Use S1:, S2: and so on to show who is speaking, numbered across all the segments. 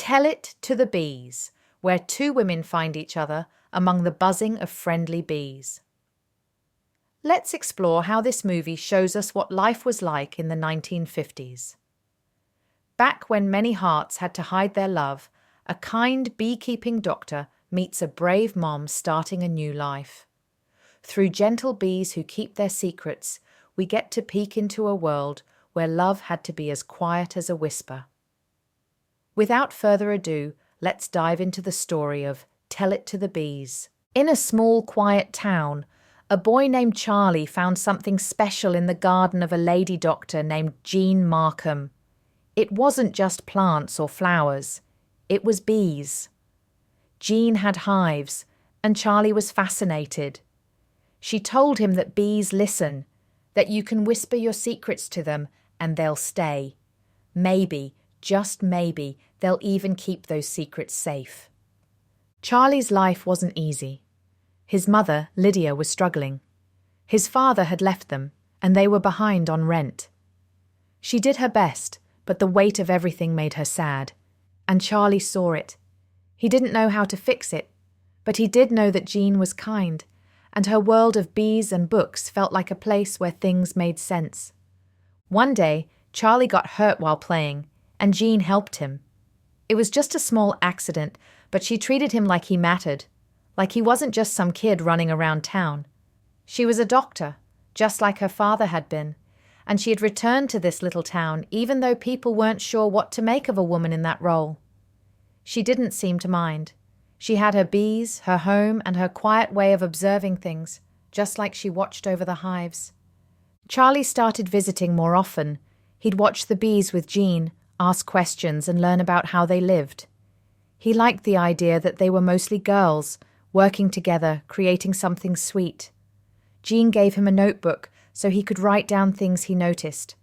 S1: Tell It to the Bees, where two women find each other among the buzzing of friendly bees. Let's explore how this movie shows us what life was like in the 1950s. Back when many hearts had to hide their love, a kind beekeeping doctor meets a brave mom starting a new life. Through gentle bees who keep their secrets, we get to peek into a world where love had to be as quiet as a whisper. Without further ado, let's dive into the story of Tell It to the Bees. In a small, quiet town, a boy named Charlie found something special in the garden of a lady doctor named Jean Markham. It wasn't just plants or flowers. It was bees. Jean had hives, and Charlie was fascinated. She told him that bees listen, that you can whisper your secrets to them and they'll stay. Maybe, just maybe, they'll even keep those secrets safe. Charlie's life wasn't easy. His mother, Lydia, was struggling. His father had left them, and they were behind on rent. She did her best, but the weight of everything made her sad, and Charlie saw it. He didn't know how to fix it, but he did know that Jean was kind, and her world of bees and books felt like a place where things made sense. One day, Charlie got hurt while playing, and Jean helped him. It was just a small accident, but she treated him like he mattered, like he wasn't just some kid running around town. She was a doctor, just like her father had been, and she had returned to this little town even though people weren't sure what to make of a woman in that role. She didn't seem to mind. She had her bees, her home, and her quiet way of observing things, just like she watched over the hives. Charlie started visiting more often. He'd watch the bees with Jean, ask questions, and learn about how they lived. He liked the idea that they were mostly girls, working together, creating something sweet. Jean gave him a notebook so he could write down things he noticed.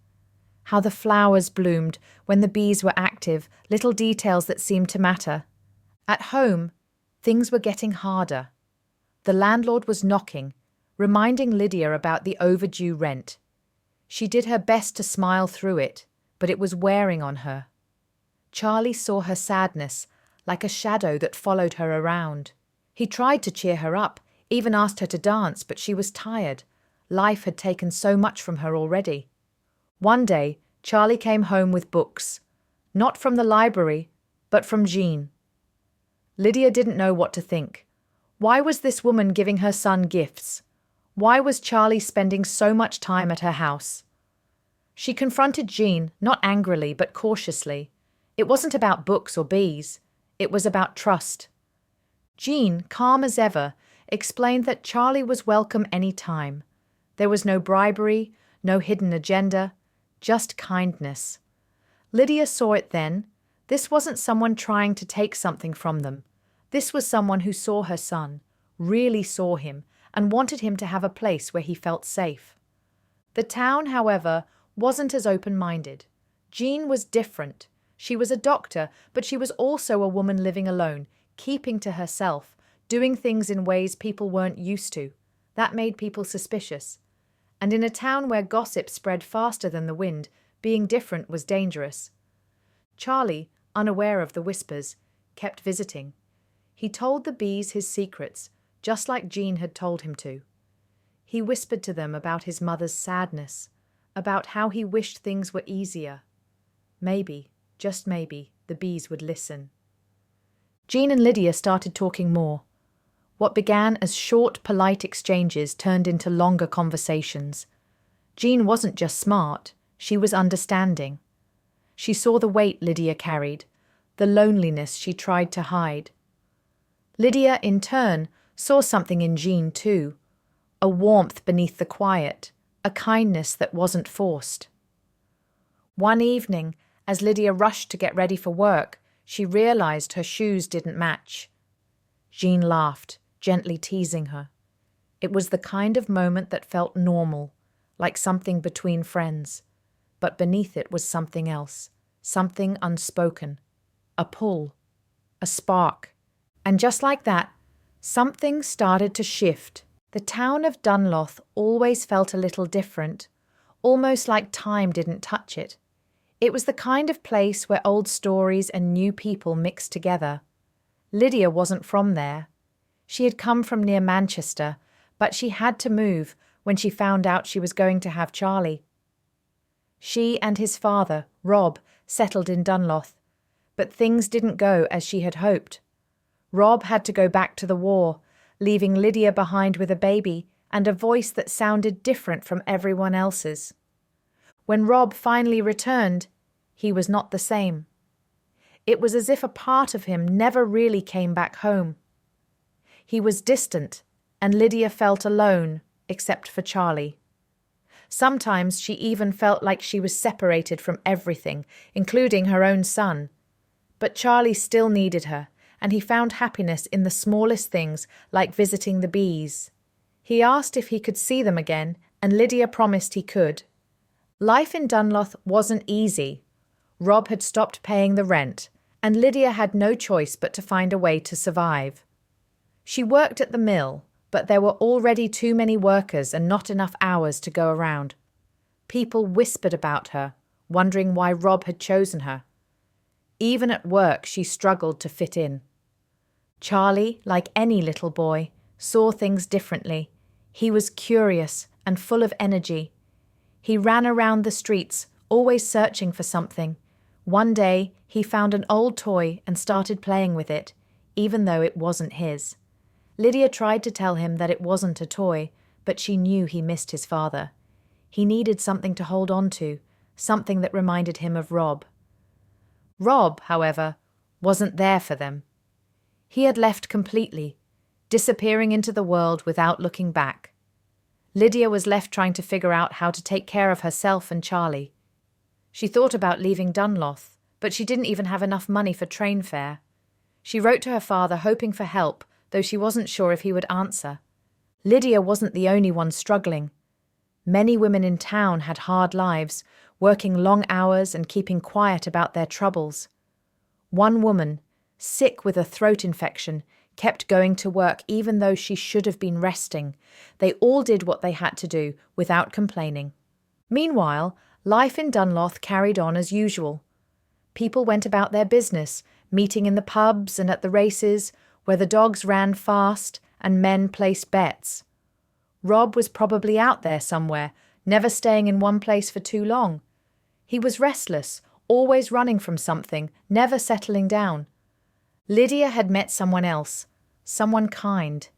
S1: How the flowers bloomed when the bees were active, little details that seemed to matter. At home, things were getting harder. The landlord was knocking, reminding Lydia about the overdue rent. She did her best to smile through it, but it was wearing on her. Charlie saw her sadness, like a shadow that followed her around. He tried to cheer her up, even asked her to dance, but she was tired. Life had taken so much from her already. One day, Charlie came home with books. Not from the library, but from Jean. Lydia didn't know what to think. Why was this woman giving her son gifts? Why was Charlie spending so much time at her house? She confronted Jean, not angrily, but cautiously. It wasn't about books or bees. It was about trust. Jean, calm as ever, explained that Charlie was welcome any time. There was no bribery, no hidden agenda, just kindness. Lydia saw it then. This wasn't someone trying to take something from them. This was someone who saw her son, really saw him, and wanted him to have a place where he felt safe. The town, however, wasn't as open-minded. Jean was different. She was a doctor, but she was also a woman living alone, keeping to herself, doing things in ways people weren't used to. That made people suspicious. And in a town where gossip spread faster than the wind, being different was dangerous. Charlie, unaware of the whispers, kept visiting. He told the bees his secrets, just like Jean had told him to. He whispered to them about his mother's sadness, about how he wished things were easier. Maybe, just maybe, the bees would listen. Jean and Lydia started talking more. What began as short, polite exchanges turned into longer conversations. Jean wasn't just smart, she was understanding. She saw the weight Lydia carried, the loneliness she tried to hide. Lydia, in turn, saw something in Jean too, a warmth beneath the quiet, a kindness that wasn't forced. One evening, as Lydia rushed to get ready for work, she realized her shoes didn't match. Jean laughed, gently teasing her. It was the kind of moment that felt normal, like something between friends. But beneath it was something else, something unspoken. A pull, a spark. And just like that, something started to shift. The town of Dunloth always felt a little different, almost like time didn't touch it. It was the kind of place where old stories and new people mixed together. Lydia wasn't from there. She had come from near Manchester, but she had to move when she found out she was going to have Charlie. She and his father, Rob, settled in Dunloth, but things didn't go as she had hoped. Rob had to go back to the war, leaving Lydia behind with a baby and a voice that sounded different from everyone else's. When Rob finally returned, he was not the same. It was as if a part of him never really came back home. He was distant, and Lydia felt alone, except for Charlie. Sometimes she even felt like she was separated from everything, including her own son. But Charlie still needed her, and he found happiness in the smallest things, like visiting the bees. He asked if he could see them again, and Lydia promised he could. Life in Dunloth wasn't easy. Rob had stopped paying the rent, and Lydia had no choice but to find a way to survive. She worked at the mill, but there were already too many workers and not enough hours to go around. People whispered about her, wondering why Rob had chosen her. Even at work, she struggled to fit in. Charlie, like any little boy, saw things differently. He was curious and full of energy. He ran around the streets, always searching for something. One day, he found an old toy and started playing with it, even though it wasn't his. Lydia tried to tell him that it wasn't a toy, but she knew he missed his father. He needed something to hold on to, something that reminded him of Rob. Rob, however, wasn't there for them. He had left completely, disappearing into the world without looking back. Lydia was left trying to figure out how to take care of herself and Charlie. She thought about leaving Dunloth, but she didn't even have enough money for train fare. She wrote to her father hoping for help, though she wasn't sure if he would answer. Lydia wasn't the only one struggling. Many women in town had hard lives, working long hours and keeping quiet about their troubles. One woman, sick with a throat infection, kept going to work even though she should have been resting. They all did what they had to do without complaining. Meanwhile, life in Dunloth carried on as usual. People went about their business, meeting in the pubs and at the races, where the dogs ran fast and men placed bets. Rob was probably out there somewhere, never staying in one place for too long. He was restless, always running from something, never settling down. Lydia had met someone else, someone kind.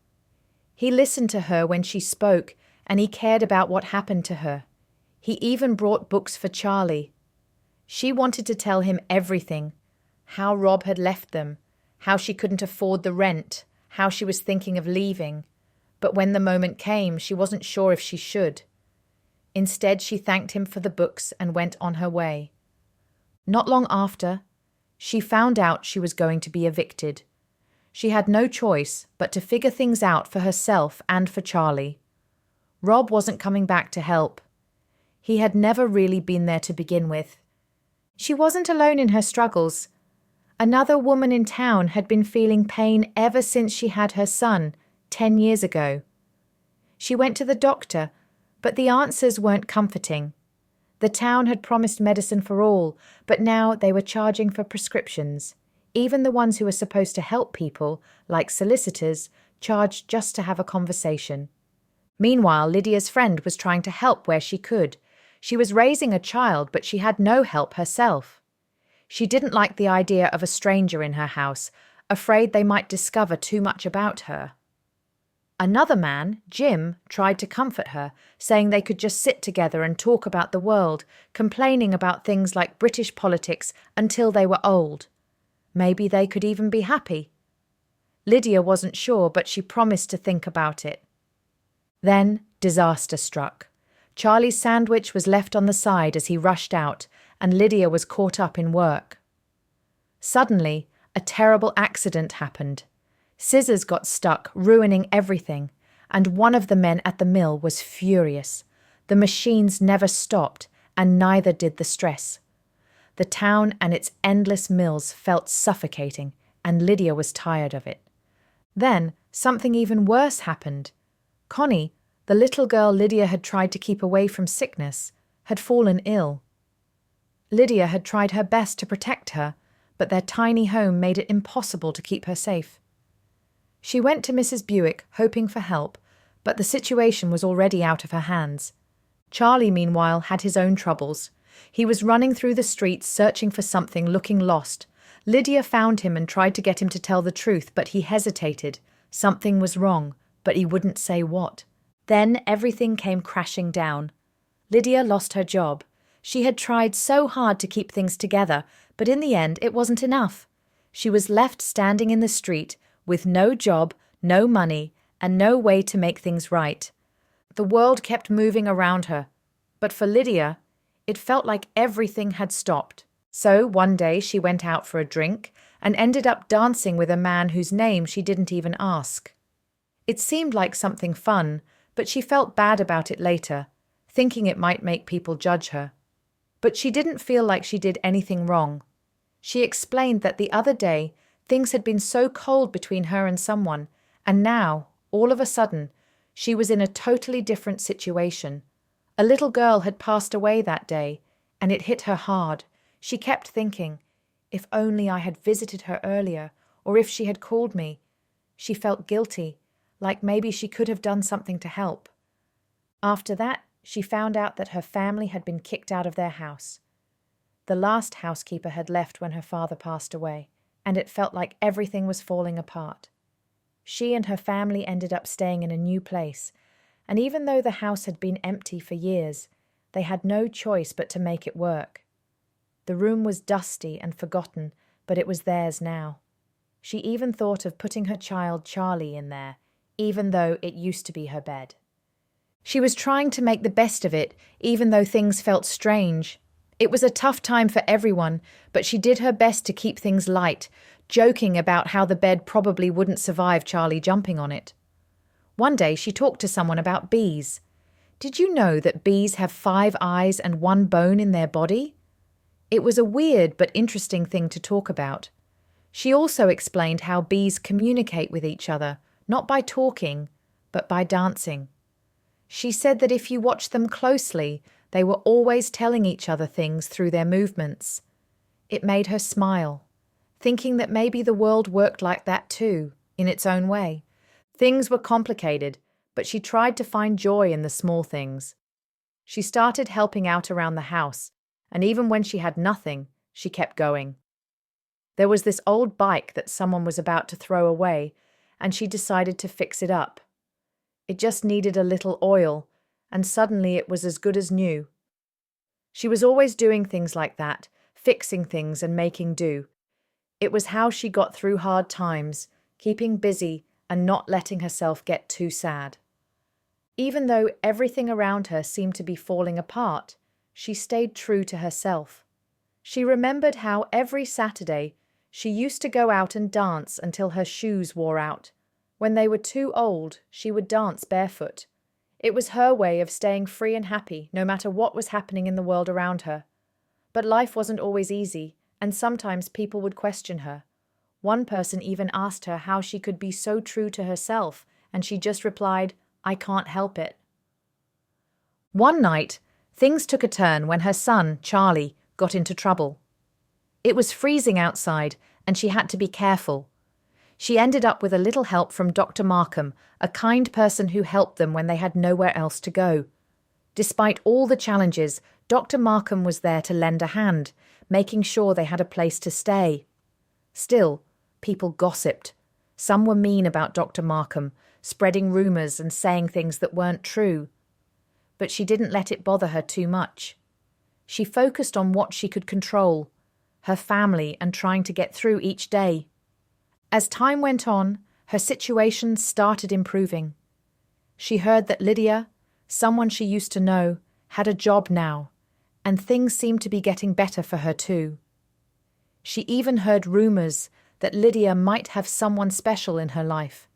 S1: He listened to her when she spoke, and he cared about what happened to her. He even brought books for Charlie. She wanted to tell him everything, how Rob had left them, how she couldn't afford the rent, how she was thinking of leaving. But when the moment came, she wasn't sure if she should. Instead, she thanked him for the books and went on her way. Not long after, she found out she was going to be evicted. She had no choice but to figure things out for herself and for Charlie. Rob wasn't coming back to help. He had never really been there to begin with. She wasn't alone in her struggles. Another woman in town had been feeling pain ever since she had her son, 10 years ago. She went to the doctor, but the answers weren't comforting. The town had promised medicine for all, but now they were charging for prescriptions. Even the ones who were supposed to help people, like solicitors, charged just to have a conversation. Meanwhile, Lydia's friend was trying to help where she could. She was raising a child, but she had no help herself. She didn't like the idea of a stranger in her house, afraid they might discover too much about her. Another man, Jim, tried to comfort her, saying they could just sit together and talk about the world, complaining about things like British politics until they were old. Maybe they could even be happy. Lydia wasn't sure, but she promised to think about it. Then disaster struck. Charlie's sandwich was left on the side as he rushed out, and Lydia was caught up in work. Suddenly, a terrible accident happened. Scissors got stuck, ruining everything, and one of the men at the mill was furious. The machines never stopped, and neither did the stress. The town and its endless mills felt suffocating, and Lydia was tired of it. Then, something even worse happened. Connie, the little girl Lydia had tried to keep away from sickness, had fallen ill. Lydia had tried her best to protect her, but their tiny home made it impossible to keep her safe. She went to Mrs. Buick hoping for help, but the situation was already out of her hands. Charlie, meanwhile, had his own troubles. He was running through the streets searching for something, looking lost. Lydia found him and tried to get him to tell the truth, but he hesitated. Something was wrong, but he wouldn't say what. Then everything came crashing down. Lydia lost her job. She had tried so hard to keep things together, but in the end it wasn't enough. She was left standing in the street with no job, no money, and no way to make things right. The world kept moving around her, but for Lydia, it felt like everything had stopped. So one day she went out for a drink and ended up dancing with a man whose name she didn't even ask. It seemed like something fun, but she felt bad about it later, thinking it might make people judge her. But she didn't feel like she did anything wrong. She explained that the other day things had been so cold between her and someone, and now, all of a sudden, she was in a totally different situation. A little girl had passed away that day, and it hit her hard. She kept thinking, if only I had visited her earlier, or if she had called me. She felt guilty, like maybe she could have done something to help. After that, she found out that her family had been kicked out of their house. The last housekeeper had left when her father passed away, and it felt like everything was falling apart. She and her family ended up staying in a new place, and even though the house had been empty for years, they had no choice but to make it work. The room was dusty and forgotten, but it was theirs now. She even thought of putting her child Charlie in there, even though it used to be her bed. She was trying to make the best of it, even though things felt strange. It was a tough time for everyone, but she did her best to keep things light, joking about how the bed probably wouldn't survive Charlie jumping on it. One day she talked to someone about bees. Did you know that bees have 5 eyes and 1 bone in their body? It was a weird but interesting thing to talk about. She also explained how bees communicate with each other, not by talking, but by dancing. She said that if you watch them closely, they were always telling each other things through their movements. It made her smile, thinking that maybe the world worked like that too, in its own way. Things were complicated, but she tried to find joy in the small things. She started helping out around the house, and even when she had nothing, she kept going. There was this old bike that someone was about to throw away, and she decided to fix it up. It just needed a little oil, and suddenly it was as good as new. She was always doing things like that, fixing things and making do. It was how she got through hard times, keeping busy and not letting herself get too sad. Even though everything around her seemed to be falling apart, she stayed true to herself. She remembered how every Saturday she used to go out and dance until her shoes wore out. When they were too old, she would dance barefoot. It was her way of staying free and happy, no matter what was happening in the world around her. But life wasn't always easy, and sometimes people would question her. One person even asked her how she could be so true to herself, and she just replied, "I can't help it." One night, things took a turn when her son, Charlie, got into trouble. It was freezing outside, and she had to be careful. She ended up with a little help from Dr. Markham, a kind person who helped them when they had nowhere else to go. Despite all the challenges, Dr. Markham was there to lend a hand, making sure they had a place to stay. Still, people gossiped. Some were mean about Dr. Markham, spreading rumours and saying things that weren't true. But she didn't let it bother her too much. She focused on what she could control, her family, and trying to get through each day. As time went on, her situation started improving. She heard that Lydia, someone she used to know, had a job now, and things seemed to be getting better for her too. She even heard rumours that Lydia might have someone special in her life.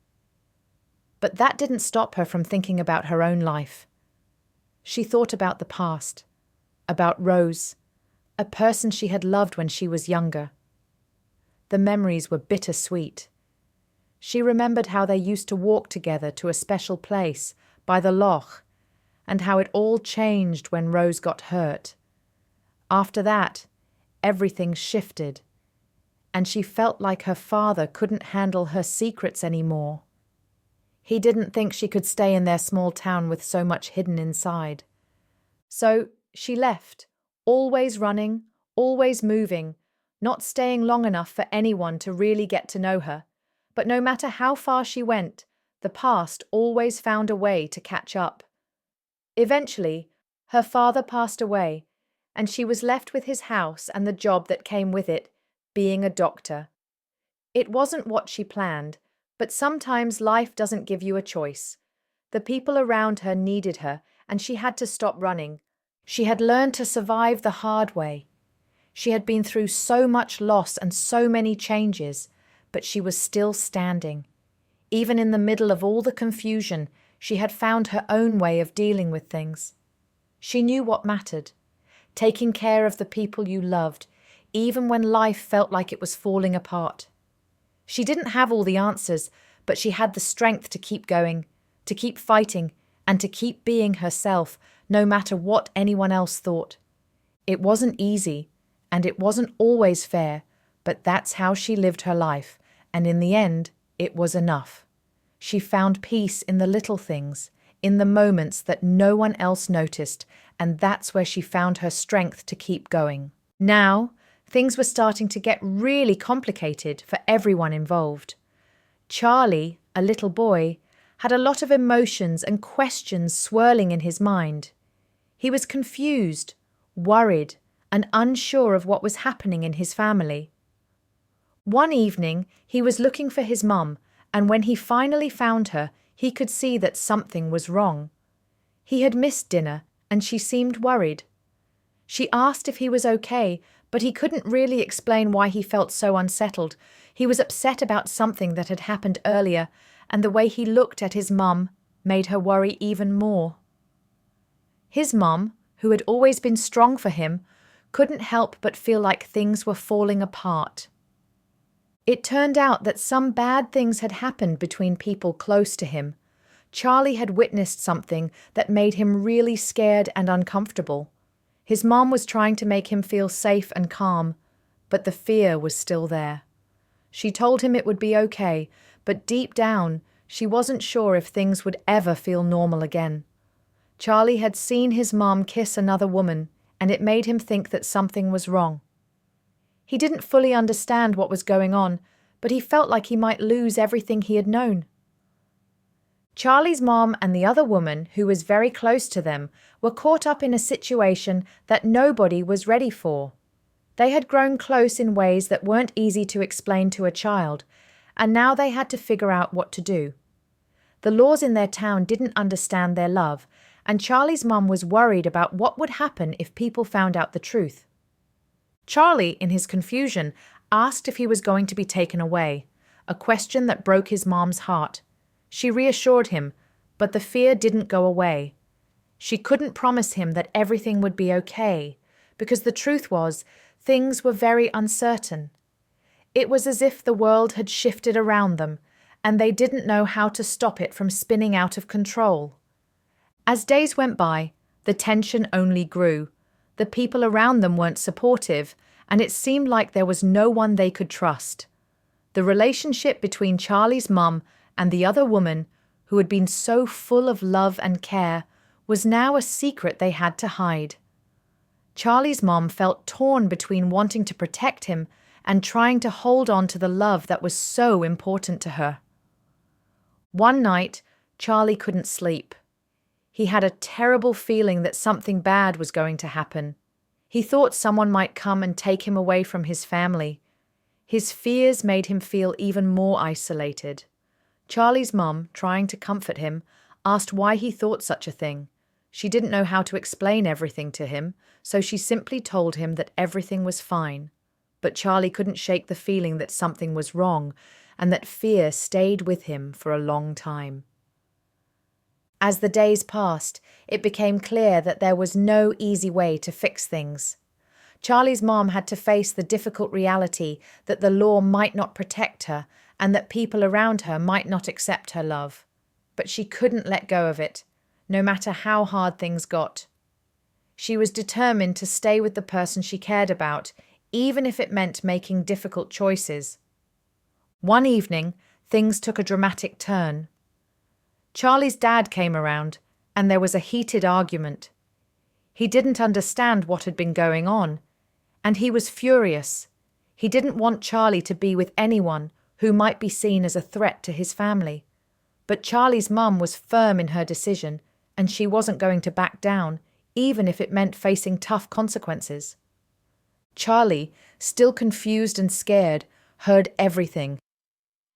S1: But that didn't stop her from thinking about her own life. She thought about the past, about Rose, a person she had loved when she was younger. The memories were bittersweet. She remembered how they used to walk together to a special place by the loch, and how it all changed when Rose got hurt. After that, everything shifted, and she felt like her father couldn't handle her secrets anymore. He didn't think she could stay in their small town with so much hidden inside. So she left, always running, always moving, not staying long enough for anyone to really get to know her. But no matter how far she went, the past always found a way to catch up. Eventually, her father passed away, and she was left with his house and the job that came with it, being a doctor. It wasn't what she planned, but sometimes life doesn't give you a choice. The people around her needed her, and she had to stop running. She had learned to survive the hard way. She had been through so much loss and so many changes, but she was still standing. Even in the middle of all the confusion, she had found her own way of dealing with things. She knew what mattered, taking care of the people you loved, even when life felt like it was falling apart. She didn't have all the answers, but she had the strength to keep going, to keep fighting, and to keep being herself, no matter what anyone else thought. It wasn't easy, and it wasn't always fair, but that's how she lived her life, and in the end, it was enough. She found peace in the little things, in the moments that no one else noticed, and that's where she found her strength to keep going. Now, things were starting to get really complicated for everyone involved. Charlie, a little boy, had a lot of emotions and questions swirling in his mind. He was confused, worried, and unsure of what was happening in his family. One evening, he was looking for his mum, and when he finally found her, he could see that something was wrong. He had missed dinner, and she seemed worried. She asked if he was okay, but he couldn't really explain why he felt so unsettled. He was upset about something that had happened earlier, and the way he looked at his mum made her worry even more. His mum, who had always been strong for him, couldn't help but feel like things were falling apart. It turned out that some bad things had happened between people close to him. Charlie had witnessed something that made him really scared and uncomfortable. His mom was trying to make him feel safe and calm, but the fear was still there. She told him it would be okay, but deep down, she wasn't sure if things would ever feel normal again. Charlie had seen his mom kiss another woman, and it made him think that something was wrong. He didn't fully understand what was going on, but he felt like he might lose everything he had known. Charlie's mom and the other woman, who was very close to them, were caught up in a situation that nobody was ready for. They had grown close in ways that weren't easy to explain to a child, and now they had to figure out what to do. The laws in their town didn't understand their love, and Charlie's mom was worried about what would happen if people found out the truth. Charlie, in his confusion, asked if he was going to be taken away, a question that broke his mom's heart. She reassured him, but the fear didn't go away. She couldn't promise him that everything would be okay, because the truth was, things were very uncertain. It was as if the world had shifted around them, and they didn't know how to stop it from spinning out of control. As days went by, the tension only grew. The people around them weren't supportive, and it seemed like there was no one they could trust. The relationship between Charlie's mum and the other woman, who had been so full of love and care, was now a secret they had to hide. Charlie's mom felt torn between wanting to protect him and trying to hold on to the love that was so important to her. One night, Charlie couldn't sleep. He had a terrible feeling that something bad was going to happen. He thought someone might come and take him away from his family. His fears made him feel even more isolated. Charlie's mum, trying to comfort him, asked why he thought such a thing. She didn't know how to explain everything to him, so she simply told him that everything was fine. But Charlie couldn't shake the feeling that something was wrong, and that fear stayed with him for a long time. As the days passed, it became clear that there was no easy way to fix things. Charlie's mom had to face the difficult reality that the law might not protect her and that people around her might not accept her love. But she couldn't let go of it, no matter how hard things got. She was determined to stay with the person she cared about, even if it meant making difficult choices. One evening, things took a dramatic turn. Charlie's dad came around, and there was a heated argument. He didn't understand what had been going on, and he was furious. He didn't want Charlie to be with anyone who might be seen as a threat to his family. But Charlie's mum was firm in her decision, and she wasn't going to back down, even if it meant facing tough consequences. Charlie, still confused and scared, heard everything.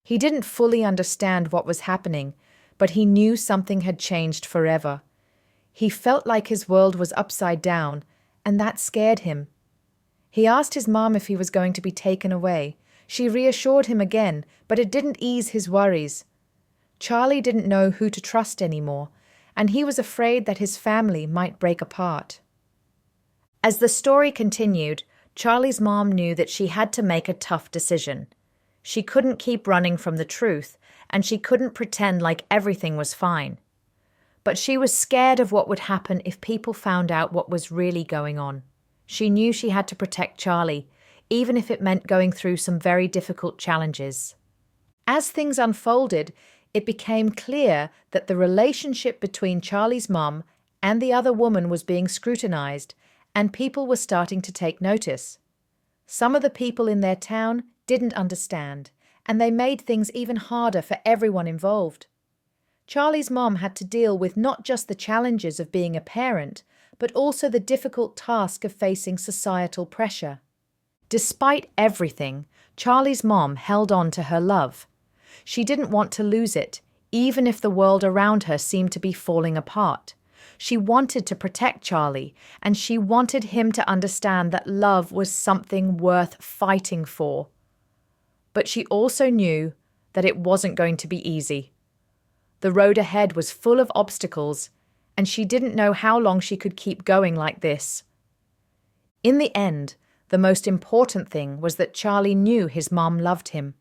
S1: He didn't fully understand what was happening, but he knew something had changed forever. He felt like his world was upside down, and that scared him. He asked his mom if he was going to be taken away. She reassured him again, but it didn't ease his worries. Charlie didn't know who to trust anymore, and he was afraid that his family might break apart. As the story continued, Charlie's mom knew that she had to make a tough decision. She couldn't keep running from the truth, and she couldn't pretend like everything was fine. But she was scared of what would happen if people found out what was really going on. She knew she had to protect Charlie, even if it meant going through some very difficult challenges. As things unfolded, it became clear that the relationship between Charlie's mum and the other woman was being scrutinized, and people were starting to take notice. Some of the people in their town didn't understand, and they made things even harder for everyone involved. Charlie's mom had to deal with not just the challenges of being a parent, but also the difficult task of facing societal pressure. Despite everything, Charlie's mom held on to her love. She didn't want to lose it, even if the world around her seemed to be falling apart. She wanted to protect Charlie, and she wanted him to understand that love was something worth fighting for. But she also knew that it wasn't going to be easy. The road ahead was full of obstacles, and she didn't know how long she could keep going like this. In the end, the most important thing was that Charlie knew his mom loved him.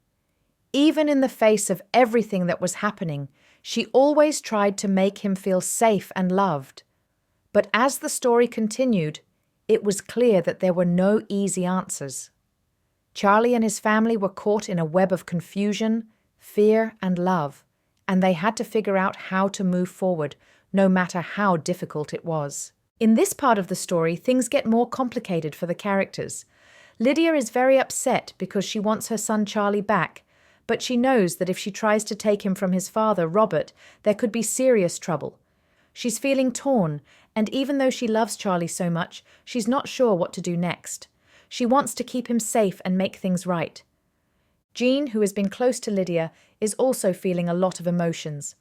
S1: Even in the face of everything that was happening, she always tried to make him feel safe and loved. But as the story continued, it was clear that there were no easy answers. Charlie and his family were caught in a web of confusion, fear, and love, and they had to figure out how to move forward, no matter how difficult it was. In this part of the story, things get more complicated for the characters. Lydia is very upset because she wants her son Charlie back, but she knows that if she tries to take him from his father, Robert, there could be serious trouble. She's feeling torn, and even though she loves Charlie so much, she's not sure what to do next. She wants to keep him safe and make things right. Jean, who has been close to Lydia, is also feeling a lot of emotions.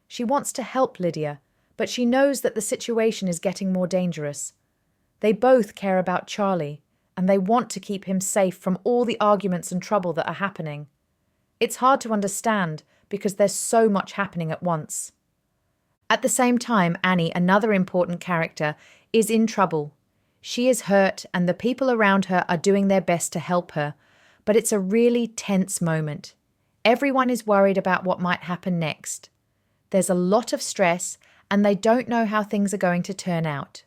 S1: She wants to help Lydia, but she knows that the situation is getting more dangerous. They both care about Charlie, and they want to keep him safe from all the arguments and trouble that are happening. It's hard to understand because there's so much happening at once. At the same time, Annie, another important character, is in trouble. She is hurt, and the people around her are doing their best to help her, but it's a really tense moment. Everyone is worried about what might happen next. There's a lot of stress, and they don't know how things are going to turn out.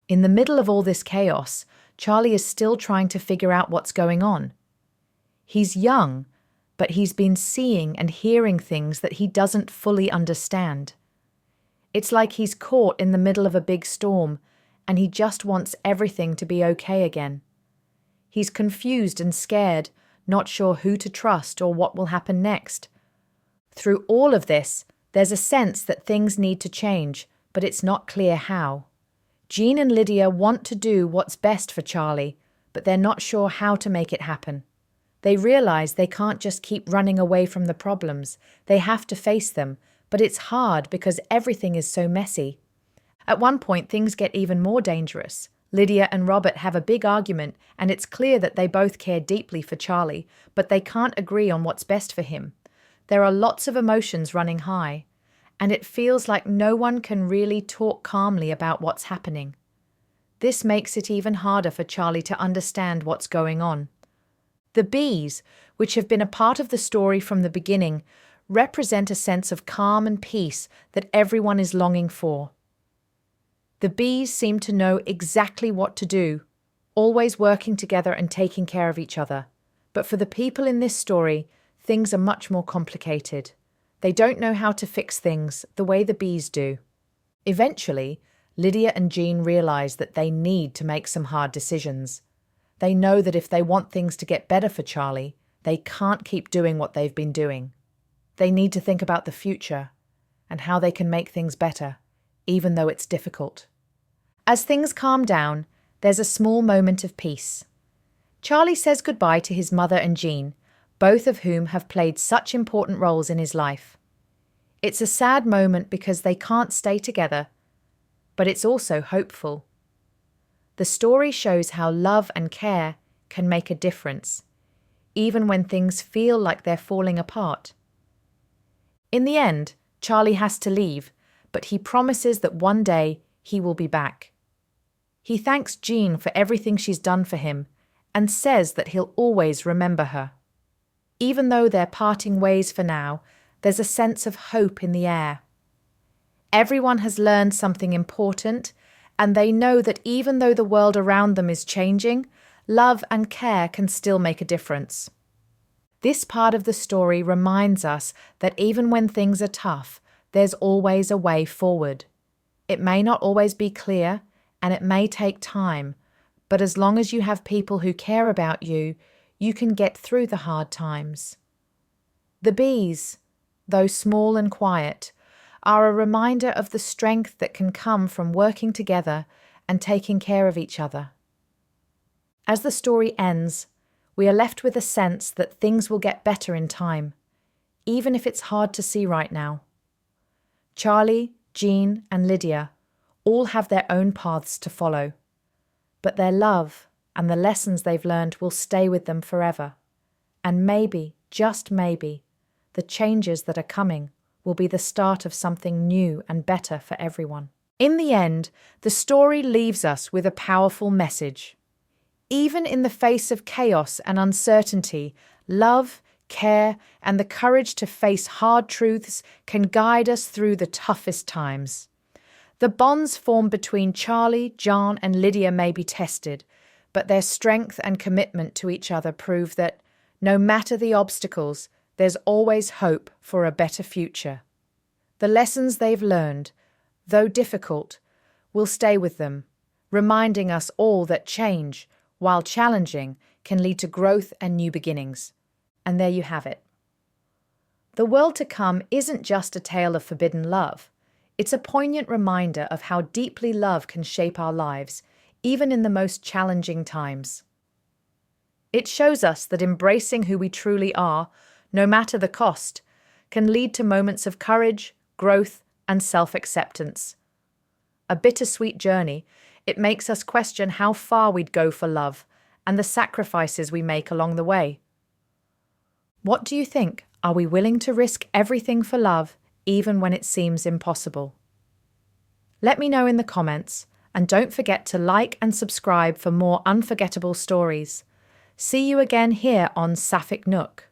S1: In the middle of all this chaos, Charlie is still trying to figure out what's going on. He's young, but he's been seeing and hearing things that he doesn't fully understand. It's like he's caught in the middle of a big storm, and he just wants everything to be okay again. He's confused and scared, not sure who to trust or what will happen next. Through all of this, there's a sense that things need to change, but it's not clear how. Jean and Lydia want to do what's best for Charlie, but they're not sure how to make it happen. They realize they can't just keep running away from the problems. They have to face them, but it's hard because everything is so messy. At one point, things get even more dangerous. Lydia and Robert have a big argument, and it's clear that they both care deeply for Charlie, but they can't agree on what's best for him. There are lots of emotions running high, and it feels like no one can really talk calmly about what's happening. This makes it even harder for Charlie to understand what's going on. The bees, which have been a part of the story from the beginning, represent a sense of calm and peace that everyone is longing for. The bees seem to know exactly what to do, always working together and taking care of each other. But for the people in this story, things are much more complicated. They don't know how to fix things the way the bees do. Eventually, Lydia and Jean realize that they need to make some hard decisions. They know that if they want things to get better for Charlie, they can't keep doing what they've been doing. They need to think about the future and how they can make things better, even though it's difficult. As things calm down, there's a small moment of peace. Charlie says goodbye to his mother and Jean, both of whom have played such important roles in his life. It's a sad moment because they can't stay together, but it's also hopeful. The story shows how love and care can make a difference, even when things feel like they're falling apart. In the end, Charlie has to leave, but he promises that one day he will be back. He thanks Jean for everything she's done for him and says that he'll always remember her. Even though they're parting ways for now, there's a sense of hope in the air. Everyone has learned something important, and they know that even though the world around them is changing, love and care can still make a difference. This part of the story reminds us that even when things are tough, there's always a way forward. It may not always be clear, and it may take time, but as long as you have people who care about you, you can get through the hard times. The bees, though small and quiet, are a reminder of the strength that can come from working together and taking care of each other. As the story ends, we are left with a sense that things will get better in time, even if it's hard to see right now. Charlie, Jean, and Lydia all have their own paths to follow, but their love and the lessons they've learned will stay with them forever. And maybe, just maybe, the changes that are coming will be the start of something new and better for everyone. In the end, the story leaves us with a powerful message. Even in the face of chaos and uncertainty, love, care, and the courage to face hard truths can guide us through the toughest times. The bonds formed between Charlie, Jean, and Lydia may be tested, but their strength and commitment to each other prove that, no matter the obstacles, there's always hope for a better future. The lessons they've learned, though difficult, will stay with them, reminding us all that change, while challenging, can lead to growth and new beginnings. And there you have it. The world to come isn't just a tale of forbidden love. It's a poignant reminder of how deeply love can shape our lives, even in the most challenging times. It shows us that embracing who we truly are, no matter the cost, can lead to moments of courage, growth, and self-acceptance. A bittersweet journey, it makes us question how far we'd go for love and the sacrifices we make along the way. What do you think? Are we willing to risk everything for love, even when it seems impossible? Let me know in the comments, and don't forget to like and subscribe for more unforgettable stories. See you again here on Sapphic Nook.